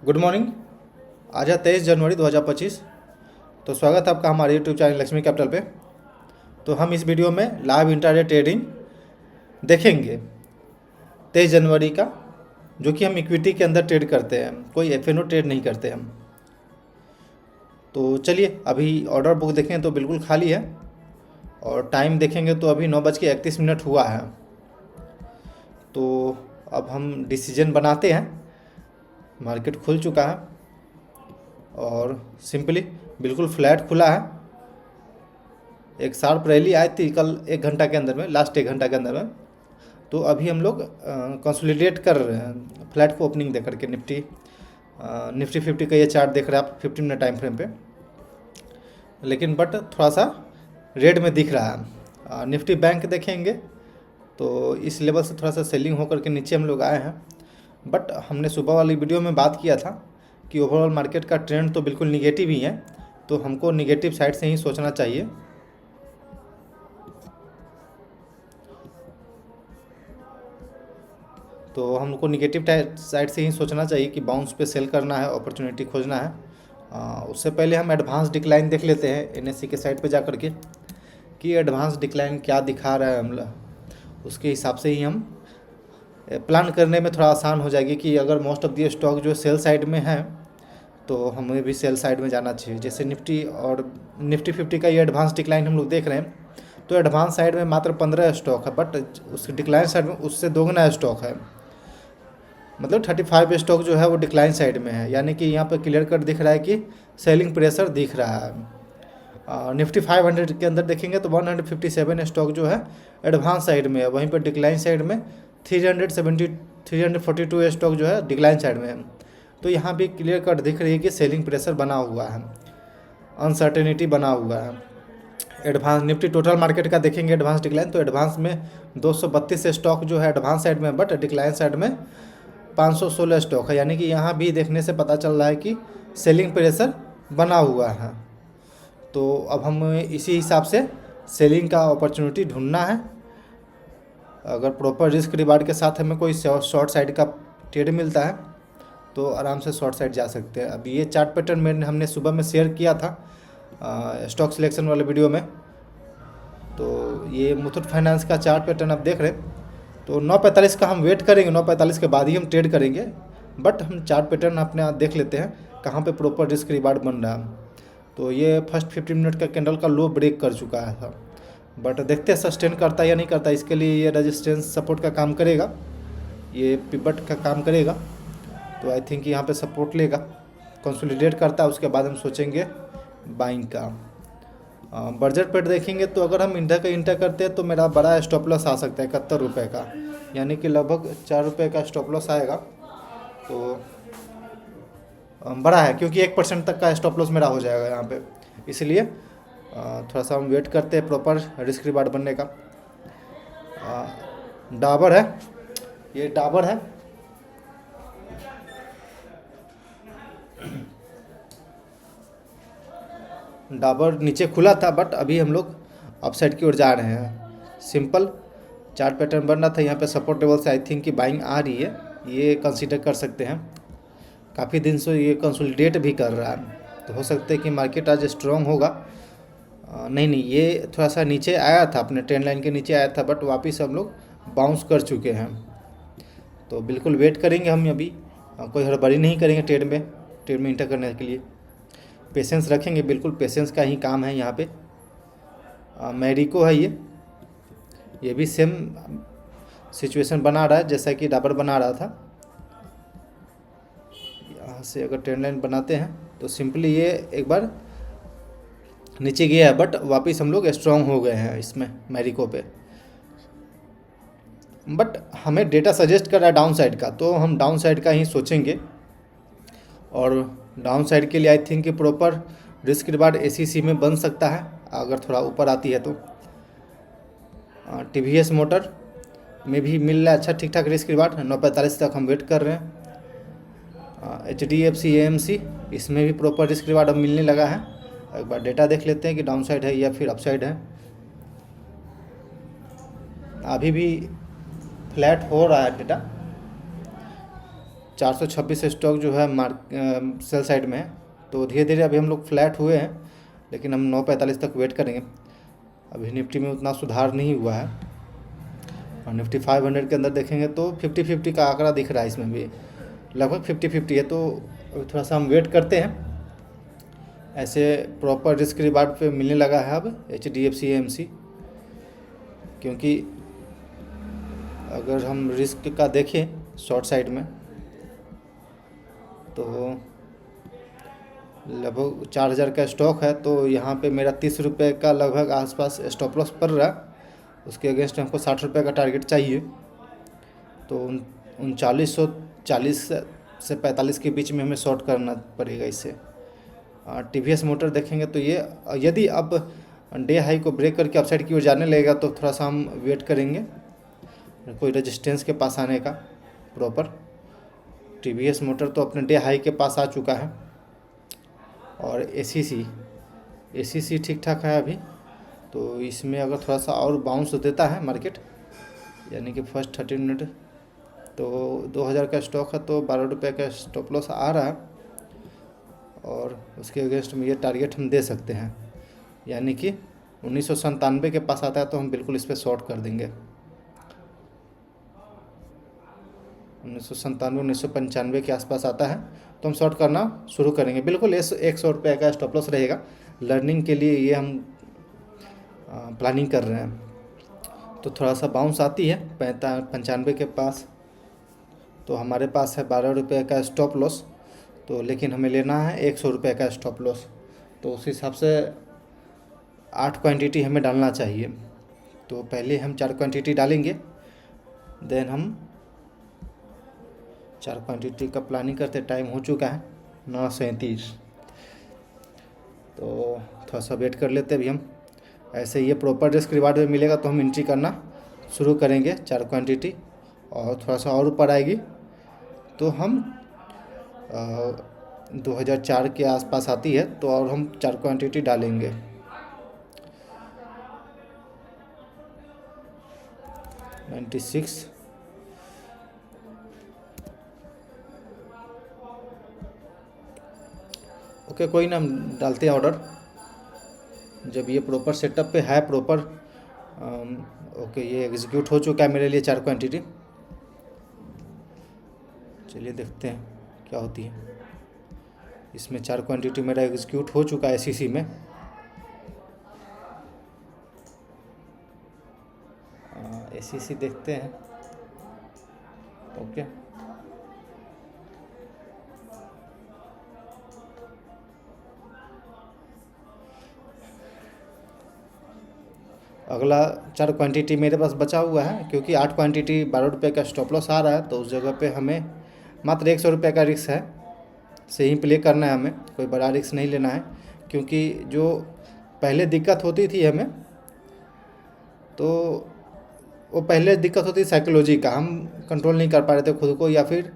Good morning. आज है 23 जनवरी 2025। तो स्वागत है आपका हमारे यूट्यूब चैनल लक्ष्मी कैपिटल पे। तो हम इस वीडियो में लाइव इंट्राडे ट्रेडिंग देखेंगे 23 जनवरी का, जो कि हम इक्विटी के अंदर ट्रेड करते हैं, कोई एफ ट्रेड नहीं करते हम। तो चलिए अभी ऑर्डर बुक देखें तो बिल्कुल खाली है, और टाइम देखेंगे तो अभी 9:31 हुआ है। तो अब हम डिसीजन बनाते हैं। मार्केट खुल चुका है और सिंपली बिल्कुल फ्लैट खुला है। एक शार्प रैली आई थी कल 1 घंटा के अंदर में, लास्ट 1 घंटा के अंदर में। तो अभी हम लोग कंसोलिडेट कर रहे हैं फ्लैट को ओपनिंग दे करके। निफ्टी 50 का ये चार्ट देख रहे हैं आप 15 मिनट टाइम फ्रेम पे, लेकिन बट थोड़ा सा रेड में दिख रहा है। निफ्टी बैंक देखेंगे तो इस लेवल से थोड़ा सा सेलिंग होकर के नीचे हम लोग आए हैं। बट हमने सुबह वाली वीडियो में बात किया था कि ओवरऑल मार्केट का ट्रेंड तो बिल्कुल निगेटिव ही है, तो हमको निगेटिव साइड से ही सोचना चाहिए। तो हमको निगेटिव साइड से ही सोचना चाहिए कि बाउंस पे सेल करना है, अपॉर्चुनिटी खोजना है। उससे पहले हम एडवांस डिक्लाइन देख लेते हैं एनएससी के साइट पे जा कर के कि एडवांस डिक्लाइन क्या दिखा रहा है। हम उसके हिसाब से ही हम प्लान करने में थोड़ा आसान हो जाएगी कि अगर मोस्ट ऑफ दी स्टॉक जो सेल साइड में है तो हमें भी सेल साइड में जाना चाहिए। जैसे निफ्टी और निफ्टी 50 का ये एडवांस डिक्लाइन हम लोग देख रहे हैं, तो एडवांस साइड में मात्र 15 स्टॉक है, बट उसके डिक्लाइन साइड में उससे दोगुना स्टॉक है। मतलब 35 स्टॉक जो है वो डिक्लाइन साइड में है, यानी कि यहाँ पर क्लियर कट दिख रहा है कि सेलिंग प्रेशर दिख रहा है। निफ्टी 500 के अंदर देखेंगे तो 157 स्टॉक जो है एडवांस साइड में है, वहीं पर डिक्लाइन साइड में 342 स्टॉक जो है डिक्लाइन साइड में है। तो यहाँ भी क्लियर कट दिख रही है कि सेलिंग प्रेशर बना हुआ है, अनसर्टेनिटी बना हुआ है। एडवांस निफ्टी टोटल मार्केट का देखेंगे एडवांस डिक्लाइन, तो एडवांस में 232 स्टॉक जो है एडवांस साइड में, बट डिक्लाइन साइड में 516 स्टॉक है। यानी कि यहाँ भी देखने से पता चल रहा है कि सेलिंग प्रेशर बना हुआ है। तो अब हम इसी हिसाब से सेलिंग का अपॉर्चुनिटी ढूंढना है। अगर प्रॉपर रिस्क रिवार्ड के साथ हमें कोई शॉर्ट साइड का ट्रेड मिलता है तो आराम से शॉर्ट साइड जा सकते हैं। अब ये चार्ट पैटर्न हमने सुबह में शेयर किया था स्टॉक सिलेक्शन वाले वीडियो में। तो ये मुथूट फाइनेंस का चार्ट पैटर्न आप देख रहे हैं। तो 9:45 का हम वेट करेंगे, 9:45 के बाद ही हम ट्रेड करेंगे। बट हम चार्ट पैटर्न अपने आप देख लेते हैं कहाँ पे प्रॉपर रिस्क रिवार्ड बन रहा है। तो ये फर्स्ट 15 मिनट का कैंडल का लो ब्रेक कर चुका है था, बट देखते हैं सस्टेन करता है या नहीं करता। इसके लिए ये रेजिस्टेंस सपोर्ट का काम करेगा, ये पिवट का काम करेगा। तो आई थिंक यहाँ पे सपोर्ट लेगा, कंसोलिडेट करता है, उसके बाद हम सोचेंगे बाइंग का। बजट पर देखेंगे तो अगर हम इंटर करते हैं तो मेरा बड़ा स्टॉप लॉस आ सकता है 71 रुपये का, यानी कि लगभग 4 रुपये का स्टॉप लॉस आएगा। तो बड़ा है क्योंकि 1% तक का स्टॉप लॉस मेरा हो जाएगा यहाँ पे, इसलिए थोड़ा सा हम वेट करते हैं प्रॉपर रिस्क रिवार्ड बनने का। डाबर है, ये डाबर है। डाबर नीचे खुला था, बट अभी हम लोग अपसाइड की ओर जा रहे हैं। सिंपल चार्ट पैटर्न बन रहा था, यहाँ पे सपोर्ट लेवल से आई थिंक कि बाइंग आ रही है, ये कंसीडर कर सकते हैं। काफ़ी दिन से ये कंसोलिडेट भी कर रहा है, तो हो सकता है कि मार्केट आज स्ट्रॉन्ग होगा। नहीं, ये थोड़ा सा नीचे आया था, अपने ट्रेंड लाइन के नीचे आया था, बट वापस हम लोग बाउंस कर चुके हैं। तो बिल्कुल वेट करेंगे हम अभी, कोई हड़बड़ी नहीं करेंगे ट्रेड में इंटर करने के लिए। पेशेंस रखेंगे, बिल्कुल पेशेंस का ही काम है यहाँ पे। मैरिको है ये भी सेम सिचुएशन बना रहा है जैसा कि डाबर बना रहा था। यहाँ से अगर ट्रेंड लाइन बनाते हैं तो सिंपली ये एक बार नीचे गया है, बट वापस हम लोग स्ट्रॉन्ग हो गए हैं इसमें मैरिको पे। बट हमें डेटा सजेस्ट कर रहा है डाउन साइड का, तो हम डाउन साइड का ही सोचेंगे। और डाउन साइड के लिए आई थिंक कि प्रॉपर रिस्क रिवार्ड एसीसी में बन सकता है अगर थोड़ा ऊपर आती है तो। टीवीएस मोटर में भी मिल रहा है अच्छा ठीक ठाक रिस्क रिवार्ड, 9:45 तक हम वेट कर रहे हैं। HDFC AMC इसमें भी प्रॉपर रिस्क रिवार्ड अब मिलने लगा है। एक बार डेटा देख लेते हैं कि डाउन साइड है या फिर अप साइड है। अभी भी फ्लैट हो रहा है डेटा, 426 स्टॉक जो है सेल साइड में है। तो धीरे धीरे अभी हम लोग फ्लैट हुए हैं, लेकिन हम 9:45 तक वेट करेंगे। अभी निफ्टी में उतना सुधार नहीं हुआ है, और निफ्टी 500 के अंदर देखेंगे तो 50-50 का आंकड़ा दिख रहा है, इसमें भी लगभग 50-50 है। तो अभी थोड़ा सा हम वेट करते हैं। ऐसे प्रॉपर रिस्क रिवार्ड पे मिलने लगा है अब HDFC AMC, क्योंकि अगर हम रिस्क का देखें शॉर्ट साइड में तो लगभग 4000 का स्टॉक है। तो यहाँ पे मेरा 30 रुपये का लगभग आसपास स्टॉप लॉस पड़ रहा है। उसके अगेंस्ट हमको 60 रुपये का टारगेट चाहिए। तो 3940 से 45 के बीच में हमें शॉर्ट करना पड़ेगा इससे। TVS मोटर देखेंगे तो ये यदि अब डे हाई को ब्रेक करके अपसाइड की ओर जाने लगेगा तो थोड़ा सा हम वेट करेंगे कोई रेजिस्टेंस के पास आने का प्रॉपर। TVS मोटर तो अपने डे हाई के पास आ चुका है। और ACC ठीक ठाक है अभी। तो इसमें अगर थोड़ा सा और बाउंस देता है मार्केट, यानी कि फर्स्ट 30 मिनट, तो 2000 का स्टॉक है तो 12 रुपये का स्टॉप लॉस आ रहा है, और उसके अगेंस्ट में ये टारगेट हम दे सकते हैं। यानी कि 1997 के पास आता है तो हम बिल्कुल इस पर शॉर्ट कर देंगे। 1997 1995 के आसपास आता है तो हम शॉर्ट करना शुरू करेंगे। बिल्कुल 100 रुपये का स्टॉप लॉस रहेगा। लर्निंग के लिए ये हम प्लानिंग कर रहे हैं। तो थोड़ा सा बाउंस आती है 95 के पास, तो हमारे पास है 12 रुपये का स्टॉप लॉस। तो लेकिन हमें लेना है 100 रुपये का स्टॉप लॉस। तो उस हिसाब से 8 क्वांटिटी हमें डालना चाहिए। तो पहले हम 4 क्वांटिटी डालेंगे, देन हम 4 क्वांटिटी का प्लानिंग करते। टाइम हो चुका है 9:37। तो थोड़ा सा वेट कर लेते अभी हम। ऐसे ये प्रॉपर रिस्क रिवार्ड में मिलेगा तो हम एंट्री करना शुरू करेंगे 4 क्वांटिटी, और थोड़ा सा और ऊपर आएगी तो हम 2004 के आसपास आती है तो और हम 4 क्वांटिटी डालेंगे। ओके, कोई ना, हम डालते हैं ऑर्डर जब ये प्रॉपर सेटअप पे है प्रॉपर। ओके, ये एग्जीक्यूट हो चुका है मेरे लिए 4 क्वांटिटी। चलिए देखते हैं क्या होती है। इसमें 4 क्वांटिटी मेरा एग्जीक्यूट हो चुका है ACC में। ACC देखते हैं। ओके, अगला 4 क्वांटिटी मेरे पास बचा हुआ है, क्योंकि 8 क्वांटिटी 12 रुपये का स्टॉप लॉस आ रहा है। तो उस जगह पे हमें मात्र 100 रुपये का रिस्क है से ही प्ले करना है। हमें कोई बड़ा रिस्क नहीं लेना है, क्योंकि जो पहले दिक्कत होती थी हमें, तो वो पहले दिक्कत होती साइकोलॉजी का, हम कंट्रोल नहीं कर पा रहे थे खुद को, या फिर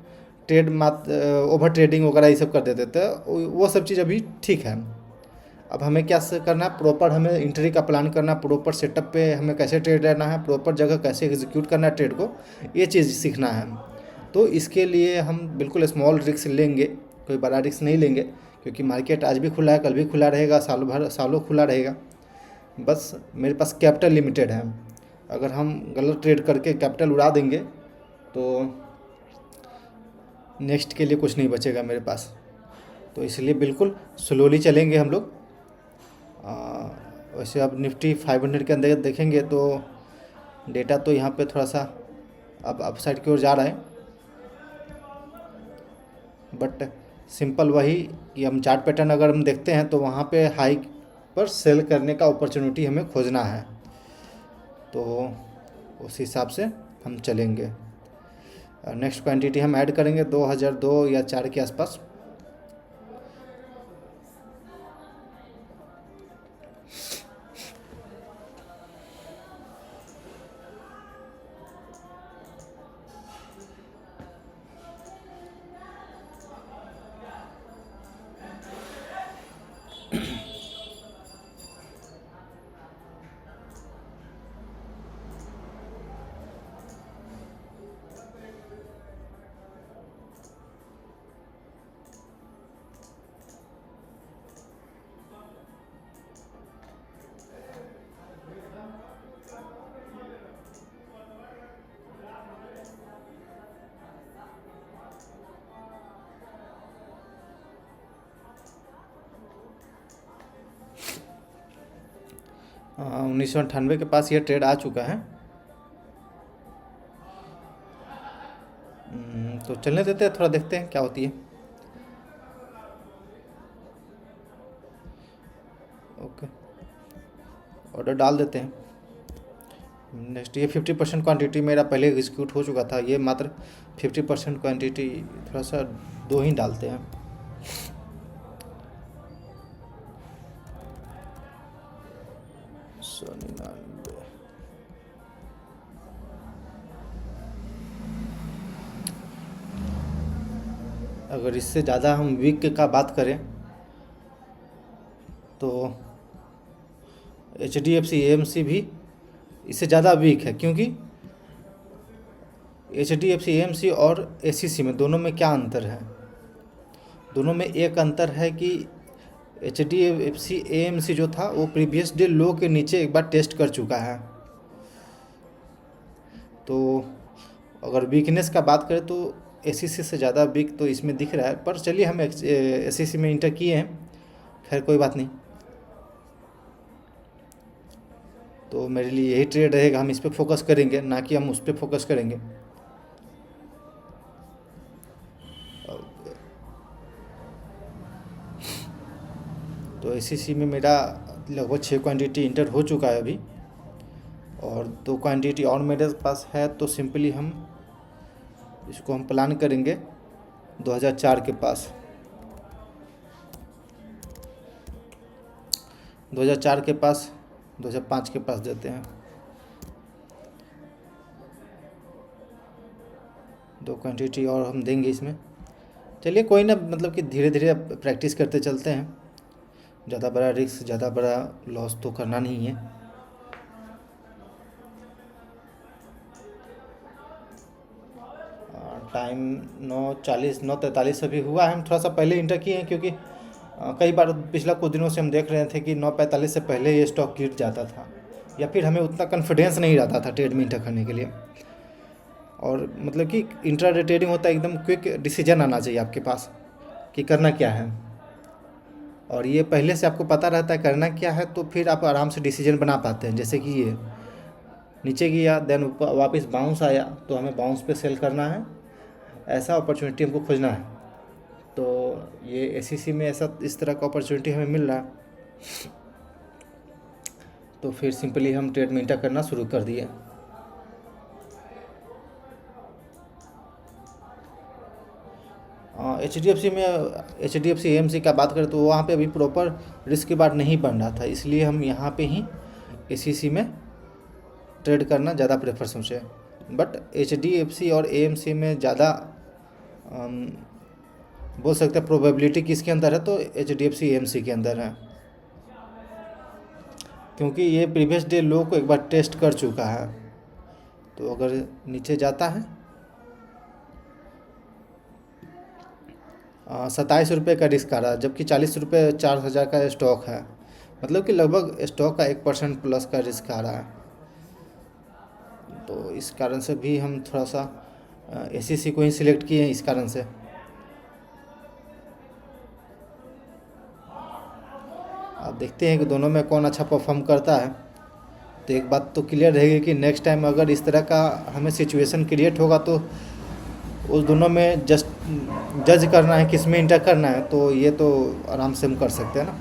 ओवर ट्रेडिंग वगैरह ये सब कर देते थे। वो सब चीज़ अभी ठीक है। अब हमें क्या करना है, प्रॉपर हमें एंट्री का प्लान करना, प्रॉपर सेटअप पे हमें कैसे ट्रेड रहना है, प्रॉपर जगह कैसे एग्जीक्यूट करना है ट्रेड को, ये चीज़ सीखना है। तो इसके लिए हम बिल्कुल स्मॉल रिस्क लेंगे, कोई बड़ा रिस्क नहीं लेंगे, क्योंकि मार्केट आज भी खुला है, कल भी खुला रहेगा, सालों खुला रहेगा। बस मेरे पास कैपिटल लिमिटेड है। अगर हम गलत ट्रेड करके कैपिटल उड़ा देंगे तो नेक्स्ट के लिए कुछ नहीं बचेगा मेरे पास। तो इसलिए बिल्कुल स्लोली चलेंगे हम लोग। वैसे अब निफ्टी 500 के अंदर देखेंगे तो डेटा तो यहाँ पे थोड़ा सा अब अपसाइड की ओर जा रहा है, बट सिंपल वही कि हम चार्ट पैटर्न अगर हम देखते हैं तो वहाँ पे हाई पर सेल करने का अपॉर्चुनिटी हमें खोजना है। तो उस हिसाब से हम चलेंगे। नेक्स्ट क्वांटिटी हम ऐड करेंगे 2002 या 4 के आसपास। 1998 के पास ये ट्रेड आ चुका है। तो चलने देते हैं, थोड़ा देखते हैं क्या होती है। ओके, ऑर्डर डाल देते हैं। नेक्स्ट ये 50% क्वांटिटी मेरा पहले एग्जीक्यूट हो चुका था, ये मात्र 50% क्वांटिटी, थोड़ा सा दो ही डालते हैं। अगर इससे ज़्यादा हम वीक का बात करें तो HDFC AMC भी इससे ज़्यादा वीक है, क्योंकि HDFC AMC और ACC में दोनों में क्या अंतर है? दोनों में एक अंतर है कि HDFC AMC जो था वो प्रीवियस डे लो के नीचे एक बार टेस्ट कर चुका है। तो अगर वीकनेस का बात करें तो ACC से ज़्यादा वीक तो इसमें दिख रहा है, पर चलिए हम ACC में इंटर किए हैं, खैर कोई बात नहीं। तो मेरे लिए यही ट्रेड रहेगा, हम इस पर फोकस करेंगे, ना कि हम उस पर फोकस करेंगे। तो ACC में मेरा लगभग 6 क्वांटिटी इंटर हो चुका है अभी, और 2 क्वांटिटी और मेरे पास है। तो सिंपली हम इसको हम प्लान करेंगे 2004 के पास, 2004 के पास, 2005 के पास देते हैं। 2 क्वांटिटी और हम देंगे इसमें। चलिए कोई ना, मतलब कि धीरे धीरे प्रैक्टिस करते चलते हैं, ज़्यादा बड़ा रिस्क, ज़्यादा बड़ा लॉस तो करना नहीं है। टाइम 9:40, 9:43 अभी हुआ है। हम थोड़ा सा पहले इंटर किए हैं, क्योंकि कई बार पिछला कुछ दिनों से हम देख रहे थे कि 9:45 से पहले ये स्टॉक गिर जाता था, या फिर हमें उतना कॉन्फिडेंस नहीं रहता था ट्रेड में इंटर करने के लिए। और मतलब कि इंट्राडे ट्रेडिंग होता है, एकदम क्विक डिसीजन आना चाहिए आपके पास कि करना क्या है, और ये पहले से आपको पता रहता है करना क्या है, तो फिर आप आराम से डिसीजन बना पाते हैं। जैसे कि ये नीचे गया, देन वापस बाउंस आया, तो हमें बाउंस पे सेल करना है, ऐसा अपॉर्चुनिटी हमको खोजना है। तो ये ACC में ऐसा इस तरह का अपॉर्चुनिटी हमें मिल रहा है, तो फिर सिंपली हम ट्रेड में इंटर करना शुरू कर दिए। HDFC AMC का बात करें तो वहाँ पे अभी प्रॉपर रिस्क की बात नहीं बन रहा था, इसलिए हम यहाँ पे ही ACC में ट्रेड करना ज़्यादा प्रेफर सोचे। बट HDFC और AMC में ज़्यादा बोल सकते हैं प्रोबेबिलिटी किसके अंदर है, तो HDFC AMC के अंदर है, क्योंकि ये प्रीवियस डे लो को एक बार टेस्ट कर चुका है। तो अगर नीचे जाता है 27 रुपये का रिस्क आ रहा है, जबकि 40 रुपये 4,000 का स्टॉक है, मतलब कि लगभग स्टॉक का 1% प्लस का रिस्क आ रहा है। तो इस कारण से भी हम थोड़ा सा ACC को ही सिलेक्ट किए हैं, इस कारण से। अब देखते हैं कि दोनों में कौन अच्छा परफॉर्म करता है। तो एक बात तो क्लियर रहेगी कि नेक्स्ट टाइम अगर इस तरह का हमें सिचुएशन क्रिएट होगा, तो उस दोनों में जज करना है किस में इंटर करना है, तो ये तो आराम से हम कर सकते हैं ना।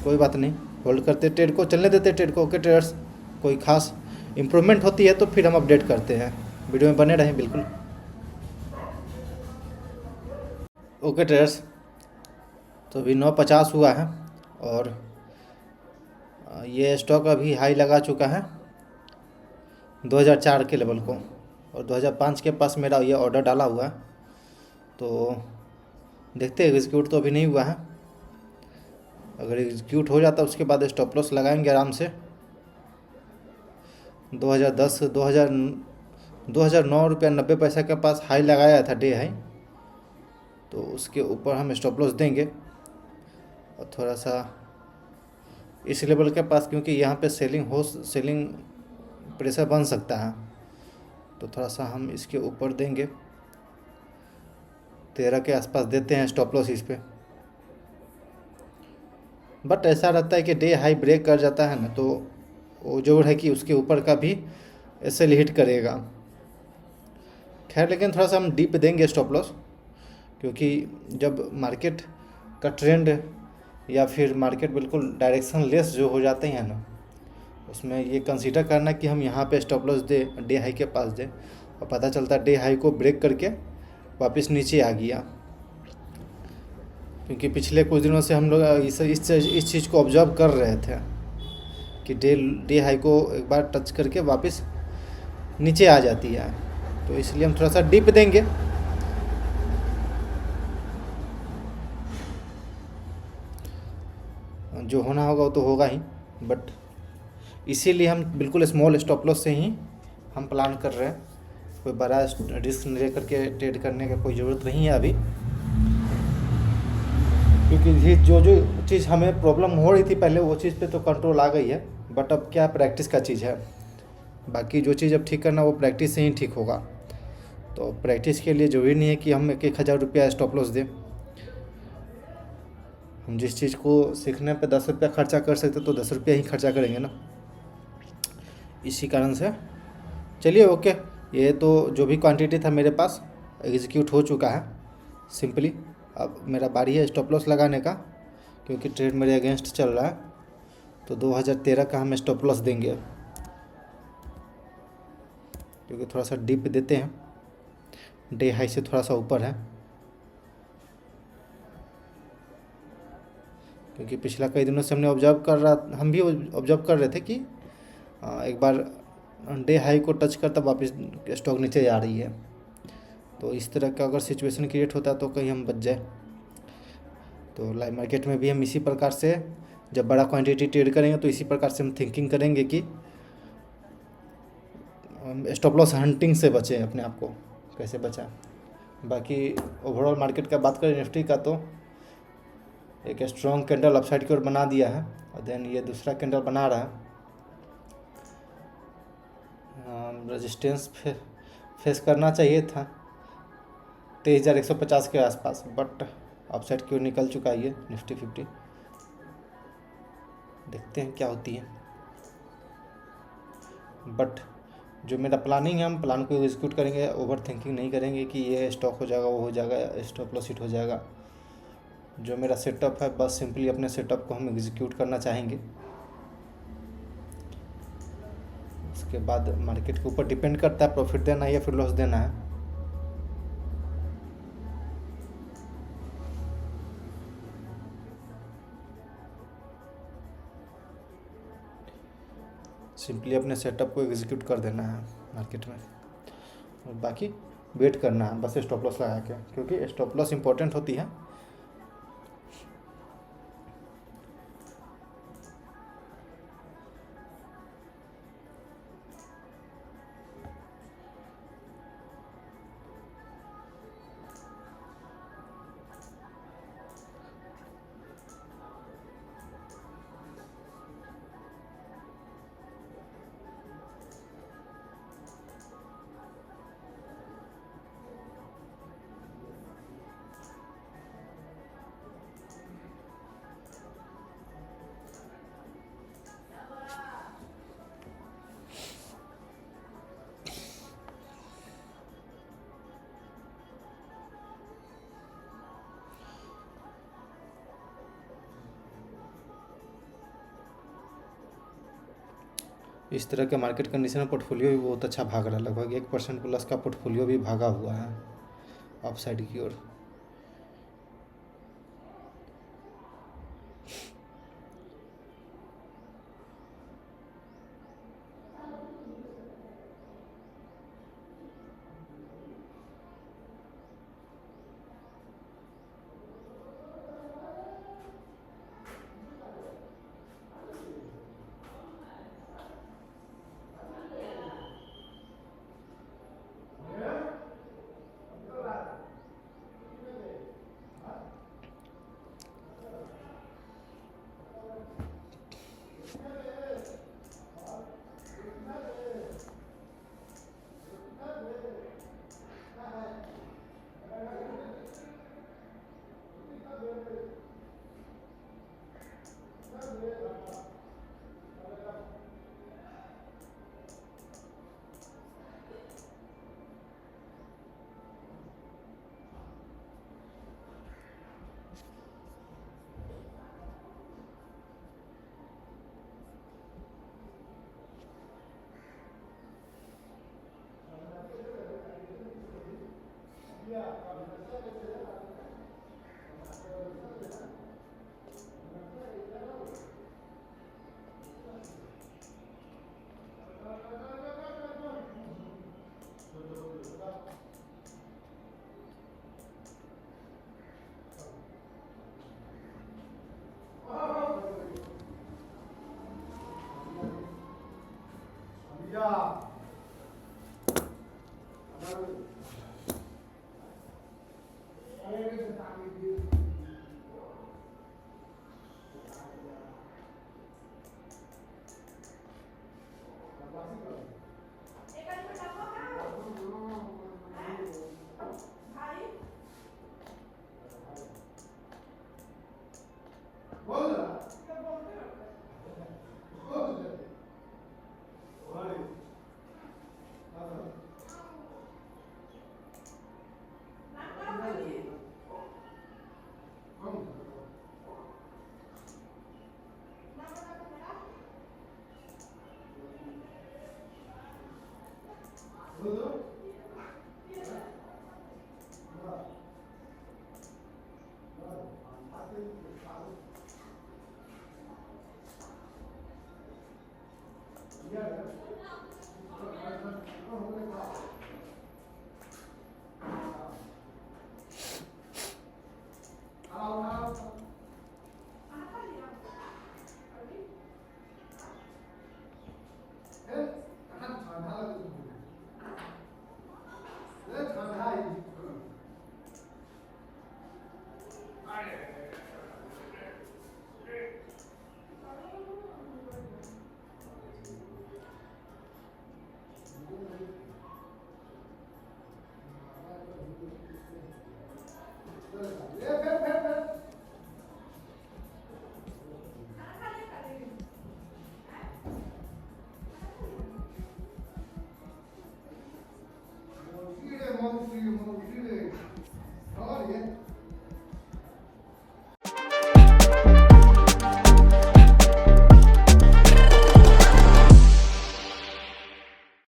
कोई बात नहीं, होल्ड करते ट्रेड को, चलने देते ट्रेड को। ओके ट्रेडर्स, कोई खास इम्प्रूवमेंट होती है तो फिर हम अपडेट करते हैं, वीडियो में बने रहें बिल्कुल। ओके ट्रेडर्स, तो अभी 9:50 हुआ है, और ये स्टॉक अभी हाई लगा चुका है 2004 के लेवल को, और 2005 के पास मेरा ये ऑर्डर डाला हुआ है। तो देखते हैं, एग्जीक्यूट तो अभी नहीं हुआ है, अगर एग्जीक्यूट हो जाता उसके बाद स्टॉप लॉस लगाएंगे आराम से। 2009 रुपया 90 पैसा के पास हाई लगाया था, डे हाई, तो उसके ऊपर हम स्टॉप लॉस देंगे। और थोड़ा सा इस लेवल के पास, क्योंकि यहाँ पे सेलिंग प्रेशर बन सकता है, तो थोड़ा सा हम इसके ऊपर देंगे, 13 के आसपास देते हैं स्टॉप लॉस इस पे। बट ऐसा रहता है कि डे हाई ब्रेक कर जाता है ना, तो वो जो है कि उसके ऊपर का भी ऐसे हिट करेगा। खैर, लेकिन थोड़ा सा हम डीप देंगे स्टॉप लॉस, क्योंकि जब मार्केट का ट्रेंड या फिर मार्केट बिल्कुल डायरेक्शन लेस जो हो जाते हैं ना, उसमें ये कंसीडर करना कि हम यहाँ पे स्टॉप लॉस दे डे हाई के पास दें, और पता चलता है डे हाई को ब्रेक करके वापस नीचे आ गया। क्योंकि पिछले कुछ दिनों से हम लोग इस चीज़ को ऑब्जर्व कर रहे थे कि डे हाई को एक बार टच करके वापस नीचे आ जाती है, तो इसलिए हम थोड़ा सा डीप देंगे। जो होना होगा वो तो होगा ही, बट इसीलिए हम बिल्कुल स्मॉल स्टॉप लॉस से ही हम प्लान कर रहे हैं। कोई बड़ा रिस्क ले करके ट्रेड करने का कोई ज़रूरत नहीं है अभी, क्योंकि ये जो जो चीज़ हमें प्रॉब्लम हो रही थी पहले, वो चीज़ पे तो कंट्रोल आ गई है। बट अब क्या प्रैक्टिस का चीज़ है, बाकी जो चीज़ अब ठीक करना वो प्रैक्टिस से ही ठीक होगा। तो प्रैक्टिस के लिए ज़रूरी नहीं है कि हम 1,000 रुपया स्टॉप लॉस दें। हम जिस चीज़ को सीखने पे 10 रुपया खर्चा कर सकते तो 10 रुपया ही खर्चा करेंगे ना। इसी कारण से चलिए, ओके, ये तो जो भी क्वांटिटी था मेरे पास एग्जीक्यूट हो चुका है सिंपली। अब मेरा बारी है स्टॉप लॉस लगाने का, क्योंकि ट्रेड मेरे अगेंस्ट चल रहा है। तो 2013 का हम स्टॉप लॉस देंगे, क्योंकि थोड़ा सा डीप देते हैं, डे हाई से थोड़ा सा ऊपर है। क्योंकि पिछला कई दिनों से हम भी ऑब्जर्व कर रहे थे कि एक बार डे हाई को टच करता वापस स्टॉक नीचे जा रही है। तो इस तरह का अगर सिचुएशन क्रिएट होता है तो कहीं हम बच जाए। तो लाइव मार्केट में भी हम इसी प्रकार से, जब बड़ा क्वांटिटी ट्रेड करेंगे तो इसी प्रकार से हम थिंकिंग करेंगे कि स्टॉप लॉस हंटिंग से बचें, अपने आप को कैसे बचाएं। बाकी ओवरऑल मार्केट का बात करें, निफ्टी का, तो एक स्ट्रॉन्ग कैंडल अपसाइड की ओर बना दिया है, और देन ये दूसरा कैंडल बना रहा है। रेजिस्टेंस फेस करना चाहिए था 23,150 के आसपास, बट अपसाइड की ओर निकल चुका है ये निफ्टी 50। देखते हैं क्या होती है। बट जो मेरा प्लानिंग है, हम प्लान को एग्जीक्यूट करेंगे, ओवर थिंकिंग नहीं करेंगे कि ये स्टॉक हो जाएगा, वो हो जाएगा, स्टॉप लॉस हिट हो जाएगा। जो मेरा सेटअप है, बस सिंपली अपने सेटअप को हम एग्जीक्यूट करना चाहेंगे। उसके बाद मार्केट के ऊपर डिपेंड करता है प्रॉफिट देना है या फिर लॉस देना है। सिंपली अपने सेटअप को एग्जीक्यूट कर देना है मार्केट में, और बाकी वेट करना है बस स्टॉप लॉस लगा के, क्योंकि स्टॉप लॉस इंपॉर्टेंट होती है। इस तरह के मार्केट कंडीशन में पोर्टफोलियो भी बहुत अच्छा भाग रहा है, लगभग 1% प्लस का पोर्टफोलियो भी भागा हुआ है अपसाइड की ओर। या